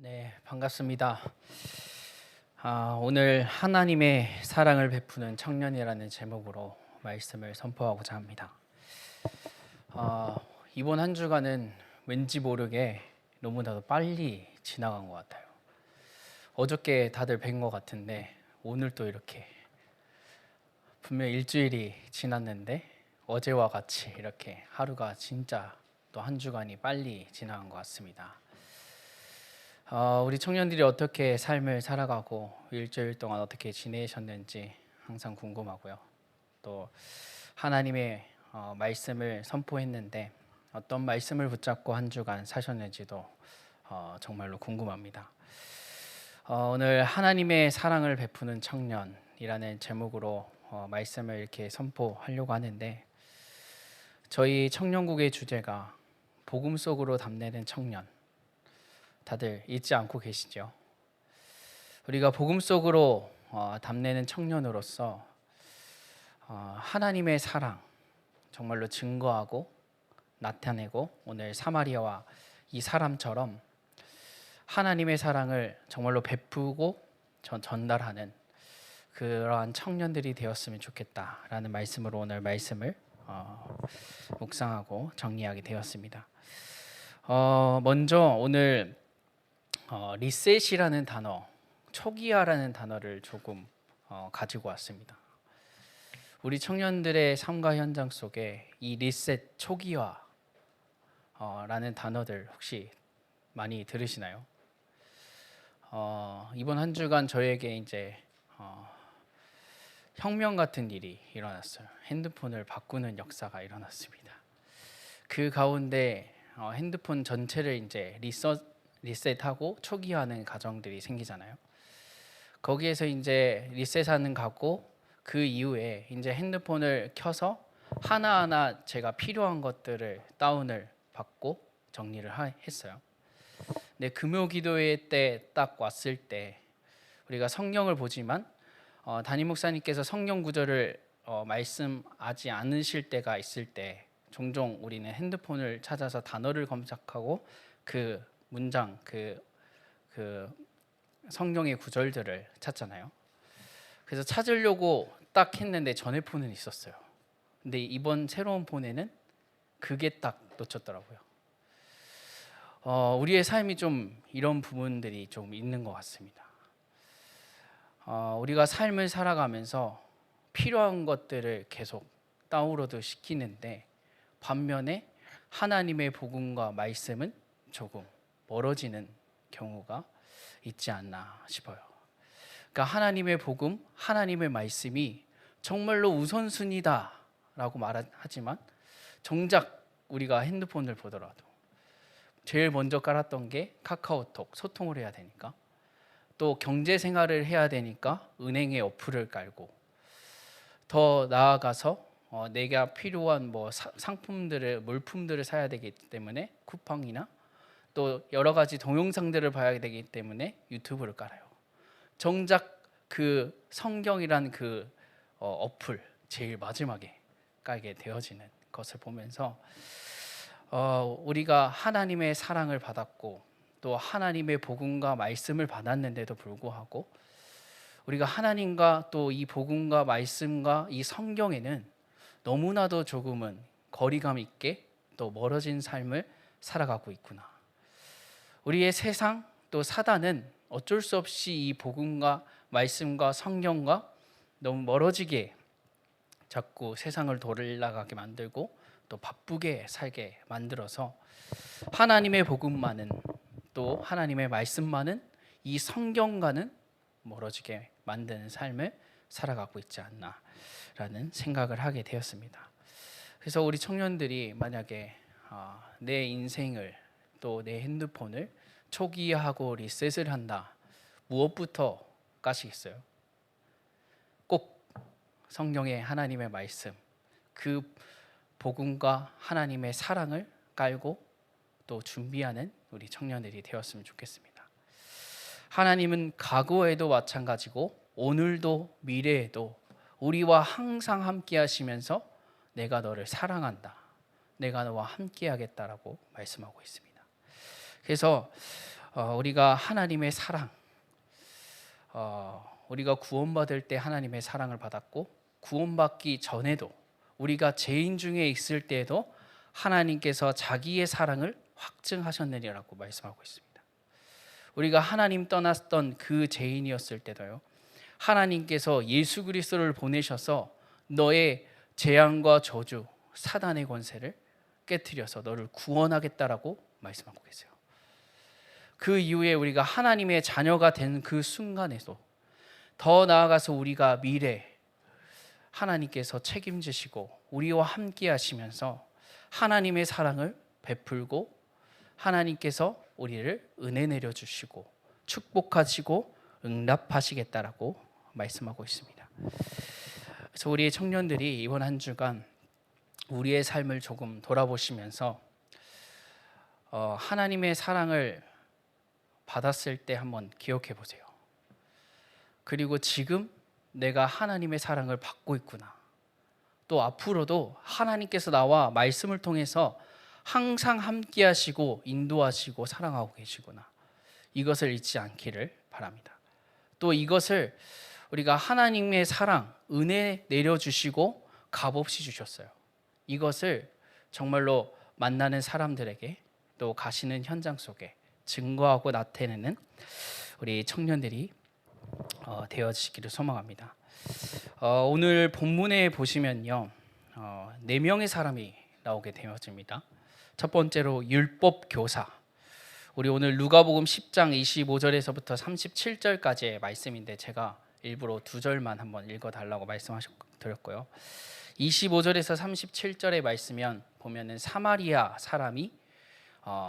네, 반갑습니다. 오늘 하나님의 사랑을 베푸는 청년이라는 제목으로 말씀을 선포하고자 합니다. 이번 한 주간은 왠지 모르게 너무나도 빨리 지나간 것 같아요. 어저께 다들 뵌 것 같은데 오늘 또 이렇게 분명 일주일이 지났는데 어제와 같이 이렇게 하루가 진짜 또 한 주간이 빨리 지나간 것 같습니다. 우리 청년들이 어떻게 삶을 살아가고 일주일 동안 어떻게 지내셨는지 항상 궁금하고요. 또 하나님의 말씀을 선포했는데 어떤 말씀을 붙잡고 한 주간 사셨는지도 정말로 궁금합니다. 오늘 하나님의 사랑을 베푸는 청년이라는 제목으로 말씀을 이렇게 선포하려고 하는데, 저희 청년국의 주제가 복음 속으로 담내는 청년, 다들 잊지 않고 계시죠? 우리가 복음 속으로 담내는 청년으로서 하나님의 사랑 정말로 증거하고 나타내고, 오늘 사마리아와 이 사람처럼 하나님의 사랑을 정말로 베푸고 전달하는 그러한 청년들이 되었으면 좋겠다라는 말씀으로 오늘 말씀을 묵상하고 정리하게 되었습니다. 먼저 오늘 리셋이라는 단어, 초기화라는 단어를 조금 가지고 왔습니다. 우리 청년들의 삶과 현장 속에 이 리셋, 초기화라는 단어들 혹시 많이 들으시나요? 이번 한 주간 저에게 이제 혁명 같은 일이 일어났어요. 핸드폰을 바꾸는 역사가 일어났습니다. 그 가운데 핸드폰 전체를 이제 리셋하고 초기화하는 과정들이 생기잖아요. 거기에서 이제 리셋하는 거고, 그 이후에 이제 핸드폰을 켜서 하나하나 제가 필요한 것들을 다운을 받고 정리를 했어요. 근데 금요 기도회 때 딱 왔을 때 우리가 성경을 보지만 담임 목사님께서 성경 구절을 말씀하지 않으실 때가 있을 때 종종 우리는 핸드폰을 찾아서 단어를 검색하고 그 문장, 그 성경의 구절들을 찾잖아요. 그래서 찾으려고 딱 했는데 전에 폰은 있었어요. 근데 이번 새로운 폰에는 그게 딱 놓쳤더라고요. 우리의 삶이 좀 이런 부분들이 좀 있는 것 같습니다. 우리가 삶을 살아가면서 필요한 것들을 계속 다운로드 시키는데, 반면에 하나님의 복음과 말씀은 조금 멀어지는 경우가 있지 않나 싶어요. 그러니까 하나님의 복음, 하나님의 말씀이 정말로 우선순위다라고 말하지만, 정작 우리가 핸드폰을 보더라도 제일 먼저 깔았던 게 카카오톡, 소통을 해야 되니까, 또 경제 생활을 해야 되니까 은행에 어플을 깔고, 더 나아가서 내가 필요한 상품들을, 물품들을 사야 되기 때문에 쿠팡이나 또 여러 가지 동영상들을 봐야 되기 때문에 유튜브를 깔아요. 정작 그 성경이란 그 어플 제일 마지막에 깔게 되어지는 것을 보면서 우리가 하나님의 사랑을 받았고 또 하나님의 복음과 말씀을 받았는데도 불구하고, 우리가 하나님과 또 이 복음과 말씀과 이 성경에는 너무나도 조금은 거리감 있게 또 멀어진 삶을 살아가고 있구나. 우리의 세상 또 사단은 어쩔 수 없이 이 복음과 말씀과 성경과 너무 멀어지게 자꾸 세상을 돌아가게 만들고 또 바쁘게 살게 만들어서 하나님의 복음만은, 또 하나님의 말씀만은 이 성경과는 멀어지게 만드는 삶을 살아가고 있지 않나라는 생각을 하게 되었습니다. 그래서 우리 청년들이 만약에 내 인생을 또 내 핸드폰을 초기화하고 리셋을 한다, 무엇부터 까시겠어요? 꼭 성경의 하나님의 말씀, 그 복음과 하나님의 사랑을 깔고 또 준비하는 우리 청년들이 되었으면 좋겠습니다. 하나님은 과거에도 마찬가지고 오늘도 미래에도 우리와 항상 함께 하시면서 내가 너를 사랑한다, 내가 너와 함께 하겠다라고 말씀하고 있습니다. 그래서 우리가 하나님의 사랑, 우리가 구원받을 때 하나님의 사랑을 받았고, 구원받기 전에도 우리가 죄인 중에 있을 때에도 하나님께서 자기의 사랑을 확증하셨느니라고 말씀하고 있습니다. 우리가 하나님 떠났던 그 죄인이었을 때도요, 하나님께서 예수 그리스도를 보내셔서 너의 재앙과 저주, 사단의 권세를 깨트려서 너를 구원하겠다라고 말씀하고 계세요. 그 이후에 우리가 하나님의 자녀가 된 그 순간에도 더 나아가서 우리가 미래 하나님께서 책임지시고 우리와 함께 하시면서 하나님의 사랑을 베풀고 하나님께서 우리를 은혜 내려주시고 축복하시고 응답하시겠다라고 말씀하고 있습니다. 그래서 우리 청년들이 이번 한 주간 우리의 삶을 조금 돌아보시면서 하나님의 사랑을 받았을 때 한번 기억해 보세요. 그리고 지금 내가 하나님의 사랑을 받고 있구나. 또 앞으로도 하나님께서 나와 말씀을 통해서 항상 함께 하시고 인도하시고 사랑하고 계시구나. 이것을 잊지 않기를 바랍니다. 또 이것을 우리가 하나님의 사랑, 은혜 내려주시고 값없이 주셨어요. 이것을 정말로 만나는 사람들에게 또 가시는 현장 속에 증거하고 나타내는 우리 청년들이 되어지기를 소망합니다. 오늘 본문에 보시면요, 4명의 사람이 나오게 되어집니다. 첫 번째로 율법 교사. 우리 오늘 누가복음 10장 25절에서부터 37절까지의 말씀인데 제가 일부러 2절만 한번 읽어달라고 말씀드렸고요. 25절에서 37절의 말씀면 보면은 사마리아 사람이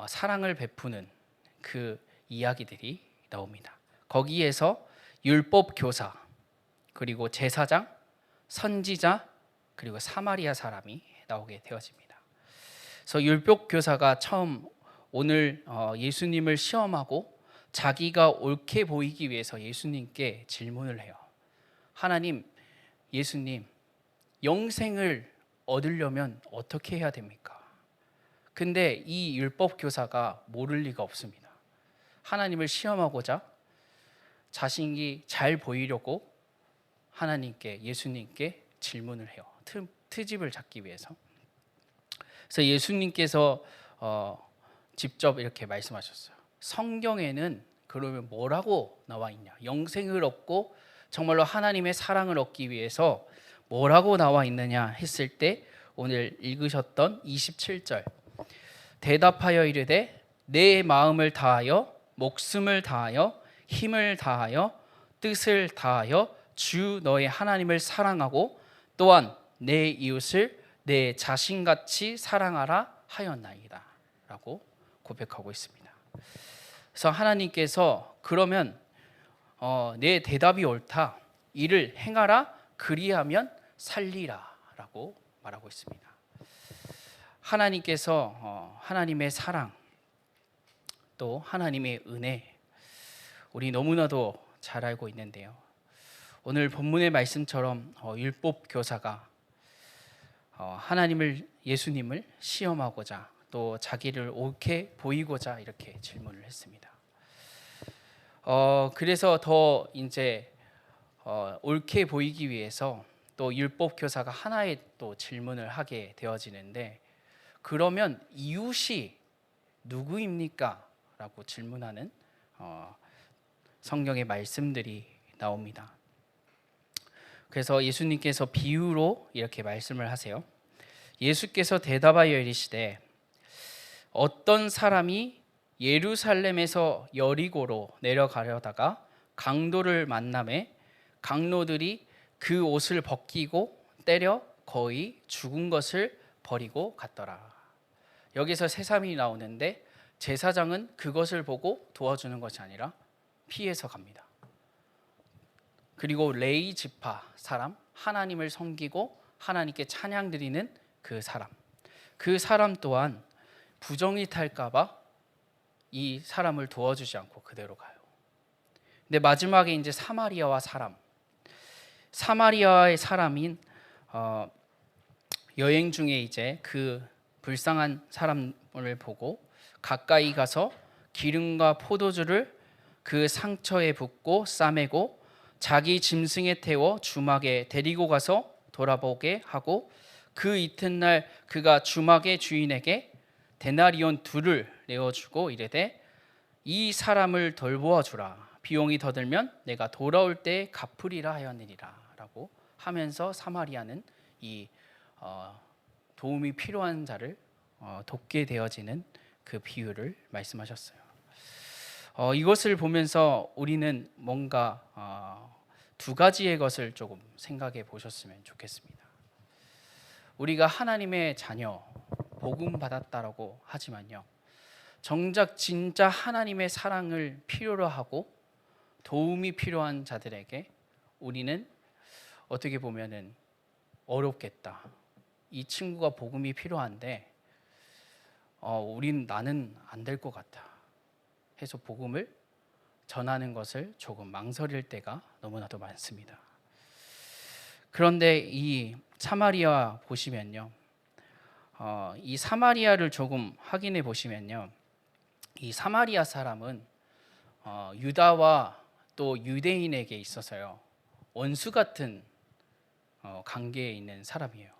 사랑을 베푸는 그 이야기들이 나옵니다. 거기에서 율법 교사, 그리고 제사장, 선지자, 그리고 사마리아 사람이 나오게 되어집니다. 그래서 율법 교사가 처음 오늘 예수님을 시험하고 자기가 옳게 보이기 위해서 예수님께 질문을 해요. 하나님, 예수님, 영생을 얻으려면 어떻게 해야 됩니까? 근데 이 율법 교사가 모를 리가 없습니다. 하나님을 시험하고자 자신이 잘 보이려고 하나님께, 예수님께 질문을 해요. 트집을 잡기 위해서. 그래서 예수님께서 직접 이렇게 말씀하셨어요. 성경에는 그러면 뭐라고 나와 있냐? 영생을 얻고 정말로 하나님의 사랑을 얻기 위해서 뭐라고 나와 있느냐 했을 때 오늘 읽으셨던 27절, 대답하여 이르되 내 마음을 다하여 목숨을 다하여 힘을 다하여 뜻을 다하여 주 너의 하나님을 사랑하고 또한 내 이웃을 내 자신같이 사랑하라 하였나이다 라고 고백하고 있습니다. 그래서 하나님께서 그러면 내 대답이 옳다, 이를 행하라, 그리하면 살리라 라고 말하고 있습니다. 하나님께서 하나님의 사랑, 또 하나님의 은혜, 우리 너무나도 잘 알고 있는데요, 오늘 본문의 말씀처럼 율법 교사가 하나님을, 예수님을 시험하고자 또 자기를 옳게 보이고자 이렇게 질문을 했습니다. 그래서 더 이제 옳게 보이기 위해서 또 율법 교사가 하나의 또 질문을 하게 되어지는데, 그러면 이웃이 누구입니까? 라고 질문하는 성경의 말씀들이 나옵니다. 그래서 예수님께서 비유로 이렇게 말씀을 하세요. 예수께서 대답하여 이르시되 어떤 사람이 예루살렘에서 여리고로 내려가려다가 강도를 만나매 강로들이 그 옷을 벗기고 때려 거의 죽은 것을 버리고 갔더라. 여기서 세 사람이 나오는데 제사장은 그것을 보고 도와주는 것이 아니라 피해서 갑니다. 그리고 레위 지파 사람, 하나님을 섬기고 하나님께 찬양 드리는 그 사람 또한 부정이 탈까봐 이 사람을 도와주지 않고 그대로 가요. 근데 마지막에 이제 사마리아의 사람인 여행 중에 이제 그 불쌍한 사람을 보고 가까이 가서 기름과 포도주를 그 상처에 붓고 싸매고 자기 짐승에 태워 주막에 데리고 가서 돌아보게 하고 그 이튿날 그가 주막의 주인에게 데나리온 둘을 내어주고 이르되 이 사람을 돌보아 주라. 비용이 더 들면 내가 돌아올 때 갚으리라 하였느니라 라고 하면서 사마리아는 이 도움이 필요한 자를 돕게 되어지는 그 비유를 말씀하셨어요. 이것을 보면서 우리는 뭔가 두 가지의 것을 조금 생각해 보셨으면 좋겠습니다. 우리가 하나님의 자녀, 복음 받았다라고 하지만요, 정작 진짜 하나님의 사랑을 필요로 하고 도움이 필요한 자들에게 우리는 어떻게 보면은 어렵겠다. 이 친구가 복음이 필요한데 나는 안 될 것 같아 해서 복음을 전하는 것을 조금 망설일 때가 너무나도 많습니다. 그런데 이 사마리아 보시면요, 이 사마리아를 조금 확인해 보시면요, 이 사마리아 사람은 유다와 또 유대인에게 있어서요 원수 같은 관계에 있는 사람이에요.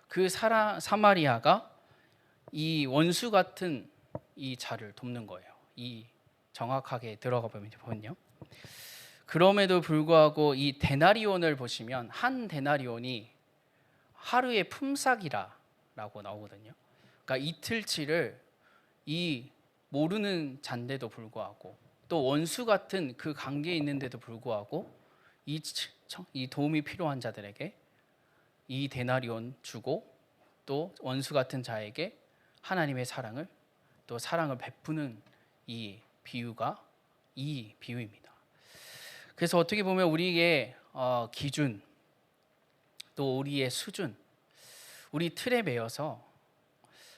그 사마리아가 이 원수 같은 이 자를 돕는 거예요. 이 정확하게 들어가 보면요. 그럼에도 불구하고 이 데나리온을 보시면 한 데나리온이 하루의 품삯이라고 나오거든요. 그러니까 이틀치를 이 모르는 잔데도 불구하고 또 원수 같은 그 관계에 있는데도 불구하고 이 도움이 필요한 자들에게 이 데나리온 주고 또 원수 같은 자에게 하나님의 사랑을 또 사랑을 베푸는 이 비유가 이 비유입니다. 그래서 어떻게 보면 우리의 기준 또 우리의 수준, 우리 틀에 매여서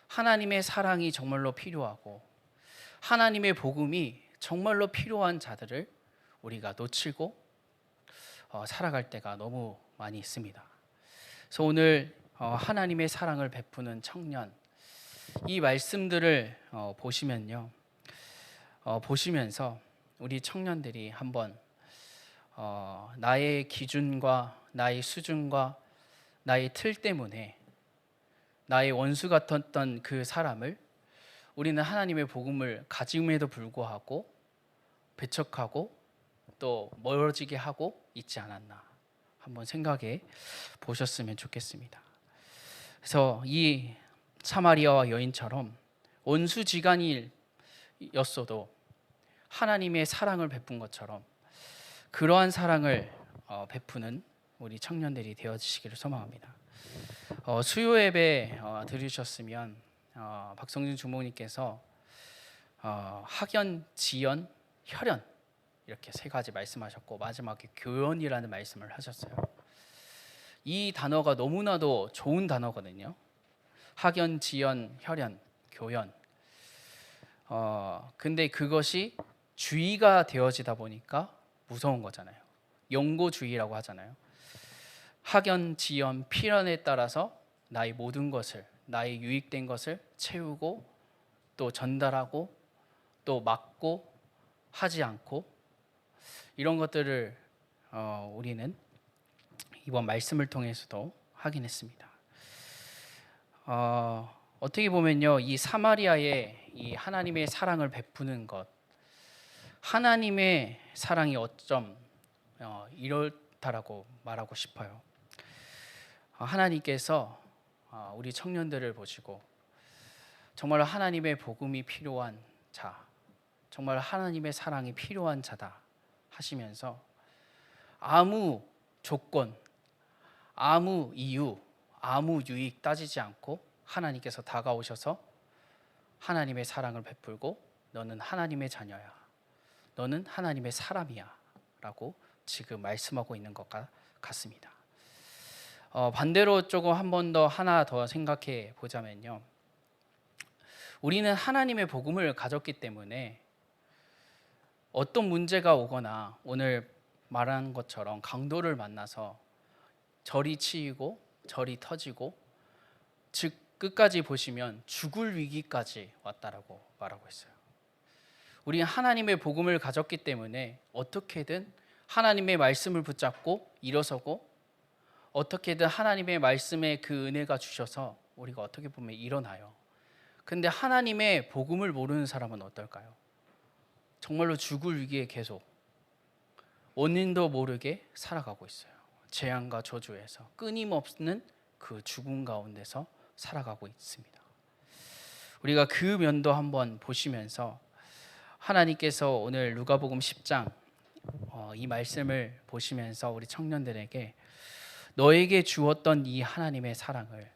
하나님의 사랑이 정말로 필요하고 하나님의 복음이 정말로 필요한 자들을 우리가 놓치고 살아갈 때가 너무 많이 있습니다. 그래서 오늘 하나님의 사랑을 베푸는 청년, 이 말씀들을 보시면요, 보시면서 우리 청년들이 한번 나의 기준과 나의 수준과 나의 틀 때문에 나의 원수 같았던 그 사람을 우리는 하나님의 복음을 가짐에도 불구하고 배척하고 또 멀어지게 하고 있지 않았나 한번 생각해 보셨으면 좋겠습니다. 그래서 이 사마리아와 여인처럼 원수지간이었어도 하나님의 사랑을 베푼 것처럼 그러한 사랑을 베푸는 우리 청년들이 되어지시기를 소망합니다. 수요 예배 들으셨으면 박성준 주목님께서 학연, 지연, 혈연 이렇게 세 가지 말씀하셨고 마지막에 교연이라는 말씀을 하셨어요. 이 단어가 너무나도 좋은 단어거든요. 학연, 지연, 혈연, 교연. 근데 그것이 주의가 되어지다 보니까 무서운 거잖아요. 영고주의라고 하잖아요. 학연, 지연, 필연에 따라서 나의 모든 것을, 나의 유익된 것을 채우고 또 전달하고 또 막고 하지 않고 이런 것들을 우리는 이번 말씀을 통해서도 확인했습니다. 어떻게 보면요, 이 사마리아의 이 하나님의 사랑을 베푸는 것, 하나님의 사랑이 어쩜 이렇다라고 말하고 싶어요. 하나님께서 우리 청년들을 보시고 정말 하나님의 복음이 필요한 자, 정말 하나님의 사랑이 필요한 자다 하시면서 아무 조건, 아무 이유, 아무 유익 따지지 않고 하나님께서 다가오셔서 하나님의 사랑을 베풀고 너는 하나님의 자녀야, 너는 하나님의 사람이야 라고 지금 말씀하고 있는 것 같습니다. 반대로 조금 한 번 더 하나 더 생각해 보자면요, 우리는 하나님의 복음을 가졌기 때문에 어떤 문제가 오거나 오늘 말한 것처럼 강도를 만나서 절이 치이고 절이 터지고 즉 끝까지 보시면 죽을 위기까지 왔다라고 말하고 있어요. 우리는 하나님의 복음을 가졌기 때문에 어떻게든 하나님의 말씀을 붙잡고 일어서고, 어떻게든 하나님의 말씀에 그 은혜가 주셔서 우리가 어떻게 보면 일어나요. 근데 하나님의 복음을 모르는 사람은 어떨까요? 정말로 죽을 위기에 계속 원인도 모르게 살아가고 있어요. 재앙과 저주에서 끊임없는 그 죽음 가운데서 살아가고 있습니다. 우리가 그 면도 한번 보시면서 하나님께서 오늘 누가복음 10장 이 말씀을 보시면서 우리 청년들에게 너에게 주었던 이 하나님의 사랑을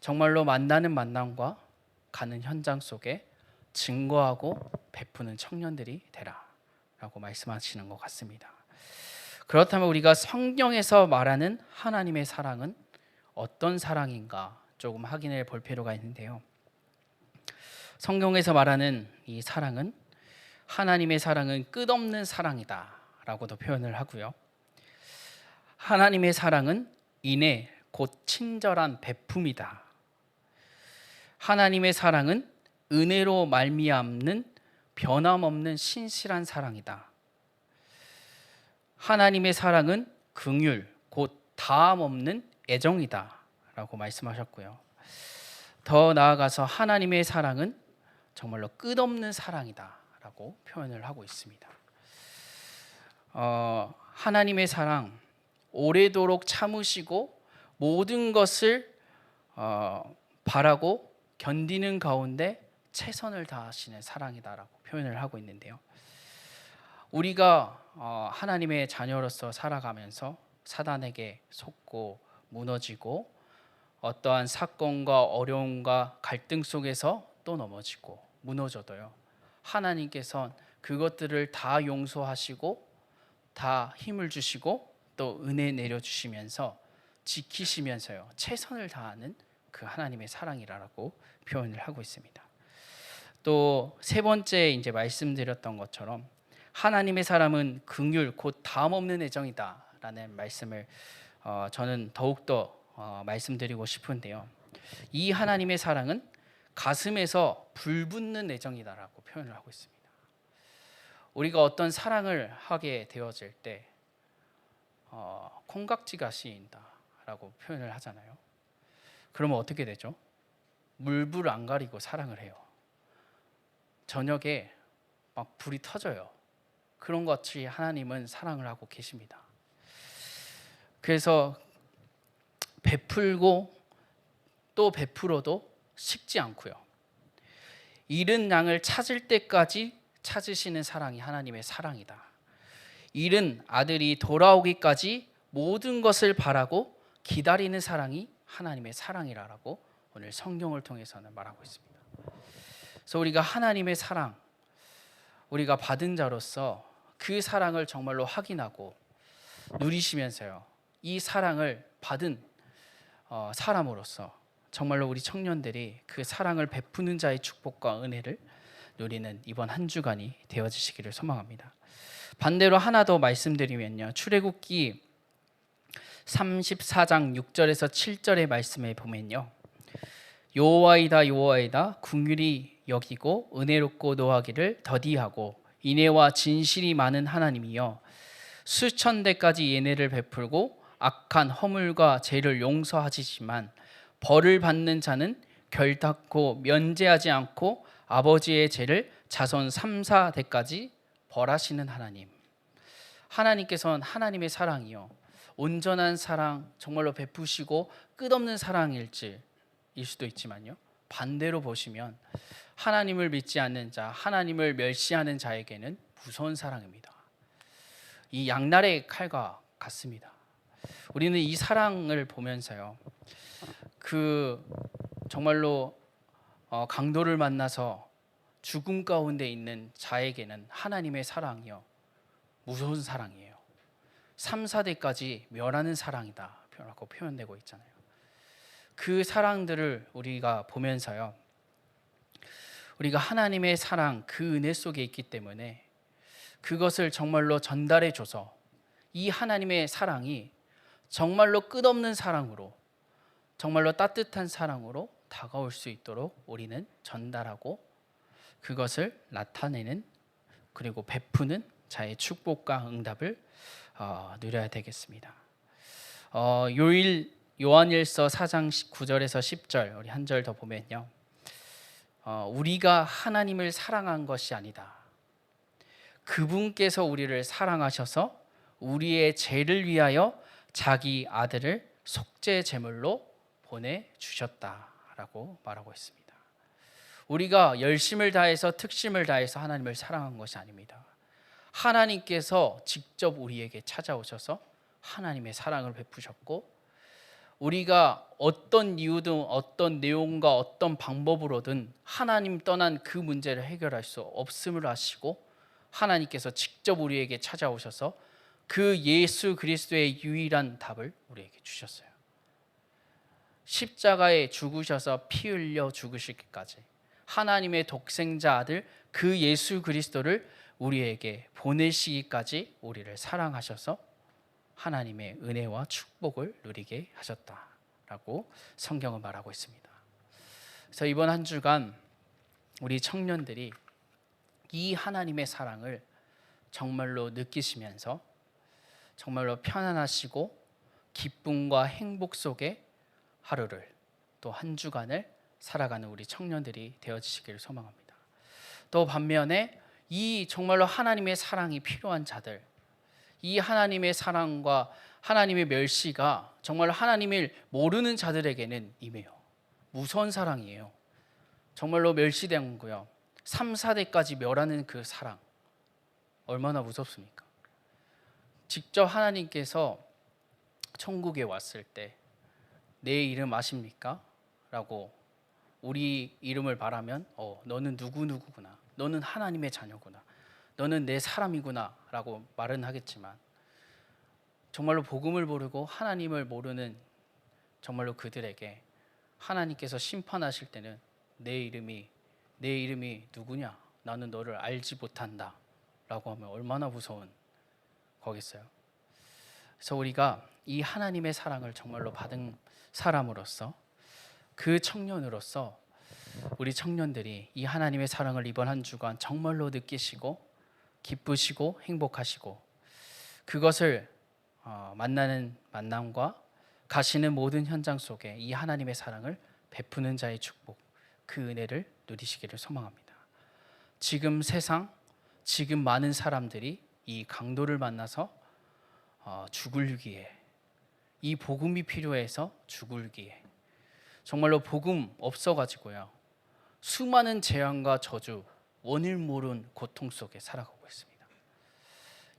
정말로 만나는 만남과 가는 현장 속에 증거하고 베푸는 청년들이 되라 라고 말씀하시는 것 같습니다. 그렇다면 우리가 성경에서 말하는 하나님의 사랑은 어떤 사랑인가 조금 확인해 볼 필요가 있는데요. 성경에서 말하는 이 사랑은, 하나님의 사랑은 끝없는 사랑이다 라고도 표현을 하고요. 하나님의 사랑은 인애 곧 친절한 베품이다. 하나님의 사랑은 은혜로 말미암는 변함없는 신실한 사랑이다. 하나님의 사랑은 긍휼 곧 다함 없는 애정이다 라고 말씀하셨고요. 더 나아가서 하나님의 사랑은 정말로 끝없는 사랑이다 라고 표현을 하고 있습니다. 하나님의 사랑, 오래도록 참으시고 모든 것을 바라고 견디는 가운데 최선을 다하시는 사랑이다라고 표현을 하고 있는데요. 우리가 하나님의 자녀로서 살아가면서 사단에게 속고 무너지고 어떠한 사건과 어려움과 갈등 속에서 또 넘어지고 무너져도요, 하나님께서는 그것들을 다 용서하시고 다 힘을 주시고 또 은혜 내려주시면서 지키시면서요 최선을 다하는 그 하나님의 사랑이라고 표현을 하고 있습니다. 또 세 번째 이제 말씀드렸던 것처럼 하나님의 사랑은 긍휼 곧 다음 없는 애정이다라는 말씀을 저는 더욱더 말씀드리고 싶은데요. 이 하나님의 사랑은 가슴에서 불붙는 애정이다라고 표현을 하고 있습니다. 우리가 어떤 사랑을 하게 되어질 때 콩깍지가 씌인다라고 표현을 하잖아요. 그러면 어떻게 되죠? 물불 안 가리고 사랑을 해요. 저녁에 막 불이 터져요. 그런 것 같이 하나님은 사랑을 하고 계십니다. 그래서 베풀고 또 베풀어도 식지 않고요. 잃은 양을 찾을 때까지 찾으시는 사랑이 하나님의 사랑이다. 잃은 아들이 돌아오기까지 모든 것을 바라고 기다리는 사랑이 하나님의 사랑이라고 오늘 성경을 통해서는 말하고 있습니다. 그래서 우리가 하나님의 사랑, 우리가 받은 자로서 그 사랑을 정말로 확인하고 누리시면서요, 이 사랑을 받은 사람으로서 정말로 우리 청년들이 그 사랑을 베푸는 자의 축복과 은혜를 누리는 이번 한 주간이 되어지시기를 소망합니다. 반대로 하나 더 말씀드리면요, 출애굽기 34장 6절에서 7절의 말씀에 보면요, 여호와이다 여호와이다 긍휼히 여기고 은혜롭고 노하기를 더디하고 인애와 진실이 많은 하나님이여 수천 대까지 은혜를 베풀고 악한 허물과 죄를 용서하시지만 벌을 받는 자는 결단코 면제하지 않고 아버지의 죄를 자손 3, 4대까지 벌하시는 하나님. 하나님께서는 하나님의 사랑이요, 온전한 사랑, 정말로 베푸시고 끝없는 사랑일 수도 있지만요, 반대로 보시면 하나님을 믿지 않는 자, 하나님을 멸시하는 자에게는 무서운 사랑입니다. 이 양날의 칼과 같습니다. 우리는 이 사랑을 보면서요, 정말로 강도를 만나서 죽음 가운데 있는 자에게는 하나님의 사랑이요 무서운 사랑이에요. 3, 4대까지 멸하는 사랑이다 라고 표현되고 있잖아요. 그 사랑들을 우리가 보면서요, 우리가 하나님의 사랑, 그 은혜 속에 있기 때문에 그것을 정말로 전달해 줘서 이 하나님의 사랑이 정말로 끝없는 사랑으로, 정말로 따뜻한 사랑으로 다가올 수 있도록 우리는 전달하고 그것을 나타내는 그리고 베푸는 자의 축복과 응답을 누려야 되겠습니다. 요한일서 4장 9절에서 10절 우리 한 절 더 보면요. 우리가 하나님을 사랑한 것이 아니다. 그분께서 우리를 사랑하셔서 우리의 죄를 위하여 자기 아들을 속죄 제물로 보내주셨다라고 말하고 있습니다. 우리가 열심을 다해서 특심을 다해서 하나님을 사랑한 것이 아닙니다. 하나님께서 직접 우리에게 찾아오셔서 하나님의 사랑을 베푸셨고, 우리가 어떤 이유든 어떤 내용과 어떤 방법으로든 하나님 떠난 그 문제를 해결할 수 없음을 아시고 하나님께서 직접 우리에게 찾아오셔서 그 예수 그리스도의 유일한 답을 우리에게 주셨어요. 십자가에 죽으셔서 피 흘려 죽으시기까지 하나님의 독생자 아들 그 예수 그리스도를 우리에게 보내시기까지 우리를 사랑하셔서 하나님의 은혜와 축복을 누리게 하셨다라고 성경은 말하고 있습니다. 그래서 이번 한 주간 우리 청년들이 이 하나님의 사랑을 정말로 느끼시면서 정말로 편안하시고 기쁨과 행복 속에 하루를 또 한 주간을 살아가는 우리 청년들이 되어지시기를 소망합니다. 또 반면에 이 정말로 하나님의 사랑이 필요한 자들, 이 하나님의 사랑과 하나님의 멸시가 정말 하나님을 모르는 자들에게는 임해요. 무서운 사랑이에요. 정말로 멸시된 거요. 3, 4대까지 멸하는 그 사랑 얼마나 무섭습니까? 직접 하나님께서 천국에 왔을 때 내 이름 아십니까? 라고 우리 이름을 말하면 너는 누구누구구나, 너는 하나님의 자녀구나, 너는 내 사람이구나 라고 말은 하겠지만 정말로 복음을 모르고 하나님을 모르는 정말로 그들에게 하나님께서 심판하실 때는 내 이름이 누구냐? 나는 너를 알지 못한다 라고 하면 얼마나 무서운 거겠어요. 그래서 우리가 이 하나님의 사랑을 정말로 받은 사람으로서, 그 청년으로서 우리 청년들이 이 하나님의 사랑을 이번 한 주간 정말로 느끼시고 기쁘시고 행복하시고 그것을 만나는 만남과 가시는 모든 현장 속에 이 하나님의 사랑을 베푸는 자의 축복, 그 은혜를 누리시기를 소망합니다. 지금 세상, 지금 많은 사람들이 이 강도를 만나서 죽을 기에, 이 복음이 필요해서 죽을 기에, 정말로 복음 없어가지고요 수많은 재앙과 저주, 원인 모른 고통 속에 살아가고 있습니다.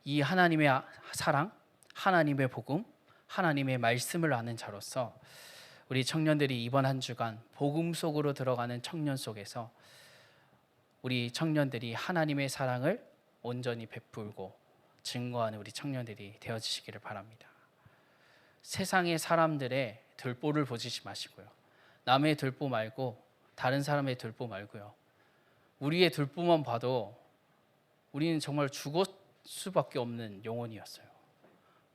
이 하나님의 사랑, 하나님의 복음, 하나님의 말씀을 아는 자로서 우리 청년들이 이번 한 주간 복음 속으로 들어가는 청년 속에서 우리 청년들이 하나님의 사랑을 온전히 베풀고 증거하는 우리 청년들이 되어지시기를 바랍니다. 세상의 사람들의 들보를 보시지 마시고요, 남의 들보 말고 다른 사람의 들보 말고요, 우리의 들보만 봐도 우리는 정말 죽을 수밖에 없는 영혼이었어요.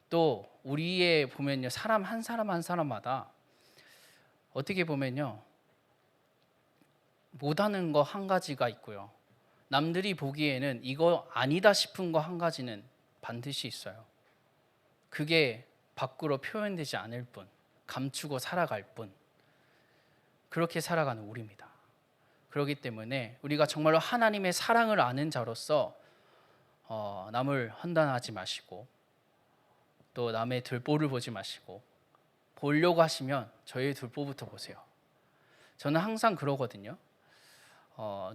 또 우리의 보면요, 사람 한 사람마다 어떻게 보면요 못하는 거 한 가지가 있고요, 남들이 보기에는 이거 아니다 싶은 거 한 가지는 반드시 있어요. 그게 밖으로 표현되지 않을 뿐, 감추고 살아갈 뿐, 그렇게 살아가는 우리입니다. 그렇기 때문에 우리가 정말로 하나님의 사랑을 아는 자로서 남을 헌단하지 마시고 또 남의 들보를 보지 마시고, 보려고 하시면 저의 들보부터 보세요. 저는 항상 그러거든요.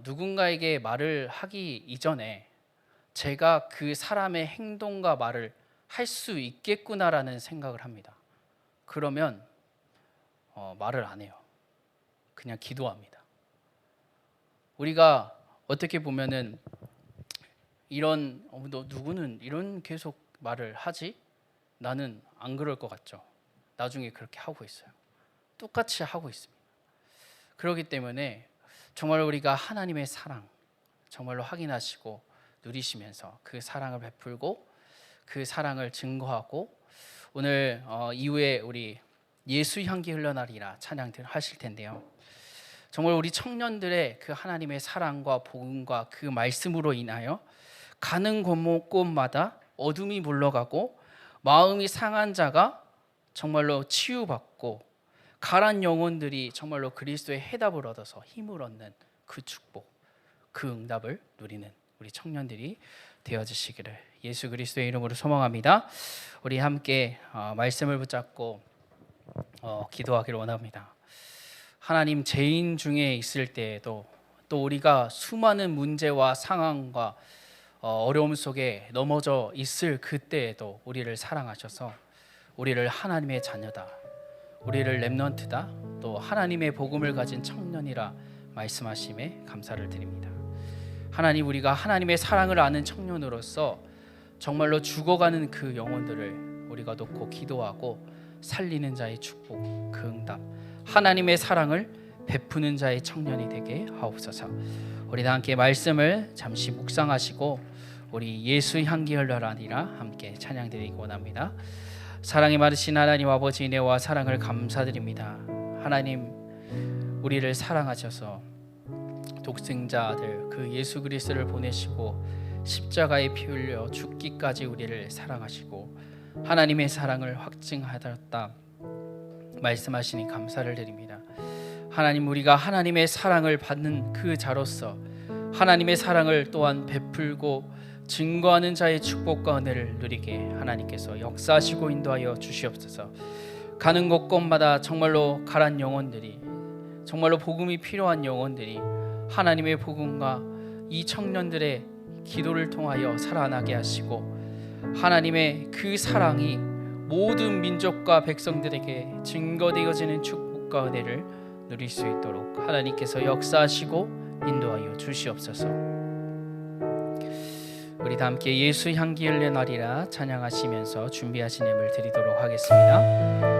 누군가에게 말을 하기 이전에 제가 그 사람의 행동과 말을 할 수 있겠구나라는 생각을 합니다. 그러면 말을 안 해요. 그냥 기도합니다. 우리가 어떻게 보면은 이런 너 누구는 이런 계속 말을 하지? 나는 안 그럴 것 같죠. 나중에 그렇게 하고 있어요. 똑같이 하고 있습니다. 그렇기 때문에 정말 우리가 하나님의 사랑 정말로 확인하시고 누리시면서 그 사랑을 베풀고 그 사랑을 증거하고, 오늘 이후에 우리 예수 향기 흘러나리라 찬양 하실 텐데요, 정말 우리 청년들의 그 하나님의 사랑과 복음과 그 말씀으로 인하여 가는 곳마다 어둠이 물러가고 마음이 상한 자가 정말로 치유받고 가란 영혼들이 정말로 그리스도의 해답을 얻어서 힘을 얻는 그 축복, 그 응답을 누리는 우리 청년들이 되어주시기를 예수 그리스도의 이름으로 소망합니다. 우리 함께 말씀을 붙잡고 기도하기를 원합니다. 하나님, 죄인 중에 있을 때에도 또 우리가 수많은 문제와 상황과 어려움 속에 넘어져 있을 그때에도 우리를 사랑하셔서 우리를 하나님의 자녀다, 우리를 렘넌트다, 또 하나님의 복음을 가진 청년이라 말씀하심에 감사를 드립니다. 하나님, 우리가 하나님의 사랑을 아는 청년으로서 정말로 죽어가는 그 영혼들을 우리가 놓고 기도하고 살리는 자의 축복, 그 응답, 하나님의 사랑을 베푸는 자의 청년이 되게 하옵소서. 우리 다 함께 말씀을 잠시 묵상하시고 우리 예수 향기 흘러라니라 함께 찬양드리기 원합니다. 사랑이 많으신 하나님 아버지, 은혜와 사랑을 감사드립니다. 하나님, 우리를 사랑하셔서 독생자들 그 예수 그리스도를 보내시고 십자가에 피 흘려 죽기까지 우리를 사랑하시고 하나님의 사랑을 확증하였다 말씀하시니 감사를 드립니다. 하나님, 우리가 하나님의 사랑을 받는 그 자로서 하나님의 사랑을 또한 베풀고 증거하는 자의 축복과 은혜를 누리게 하나님께서 역사하시고 인도하여 주시옵소서. 가는 곳곳마다 정말로 가란 영혼들이, 정말로 복음이 필요한 영혼들이 하나님의 복음과 이 청년들의 기도를 통하여 살아나게 하시고 하나님의 그 사랑이 모든 민족과 백성들에게 증거되어지는 축복과 은혜를 누릴 수 있도록 하나님께서 역사하시고 인도하여 주시옵소서. 우리 다 함께 예수 향기 흘려나리라 찬양하시면서 준비하신 예물 드리도록 하겠습니다.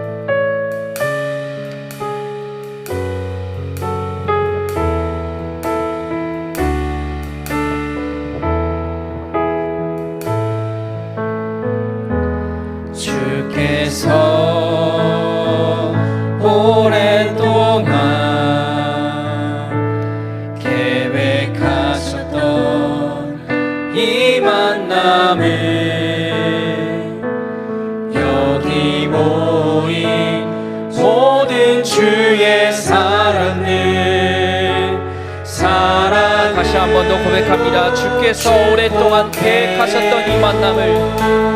주께서 오랫동안 계획하셨던 이 만남을 여기 모인 모든 주의 사랑을 다시 한 번 더 고백합니다. 주께서 오랫동안 계획하셨던 이 만남을